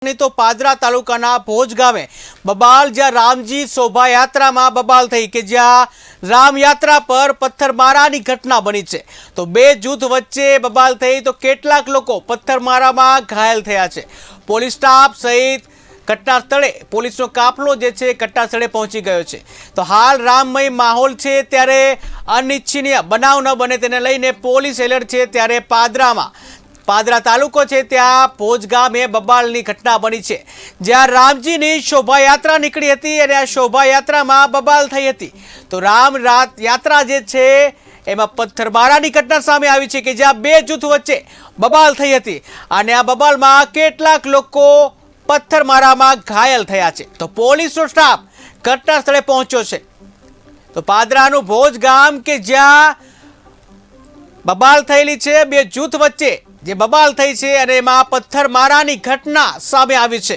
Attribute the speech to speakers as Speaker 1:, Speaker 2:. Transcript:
Speaker 1: તો પાદરા તાલુકાના ભોજ ગામે બબાલ જ્યાં રામજી શોભાયાત્રામાં બબાલ થઈ કે જ્યાં રામયાત્રા પર પથ્થરમારાની ઘટના બની છે। તો બે જૂથ વચ્ચે બબાલ થઈ તો કેટલાક લોકો પથ્થરમારામાં ઘાયલ થયા છે। પોલીસ સ્ટાફ સહિત ઘટના સ્થળે પોલીસનો કાફલો જે છે ઘટના સ્થળે પહોંચી ગયો છે। તો હાલ રામમય માહોલ છે ત્યારે અનિચ્છનીય બનાવ ન બને તેને લઈને પોલીસ એલર્ટ છે। ત્યારે પાદરા તાલુકો છે ત્યાં ભોજ ગામે બબાલની ઘટના બની છે જ્યાં રામજીની શોભાયાત્રા નીકળી હતી અને આ શોભાયાત્રામાં બબાલ થઈ હતી। તો રામ યાત્રા જે છે એમાં પથ્થરમારાની ઘટના સામે આવી છે કે જ્યાં બે જૂથ વચ્ચે બબાલ થઈ હતી અને આ બબાલમાં કેટલાક લોકો પથ્થરમારામાં ઘાયલ થયા છે। તો પોલીસનો સ્ટાફ ઘટના સ્થળે પહોંચ્યો છે। તો પાદરાનું ભોજ ગામ કે જ્યાં બબાલ થયેલી છે બે જૂથ વચ્ચે જે બબાલ થઈ છે અને એમાં પથ્થરમારાની ઘટના સામે આવી છે।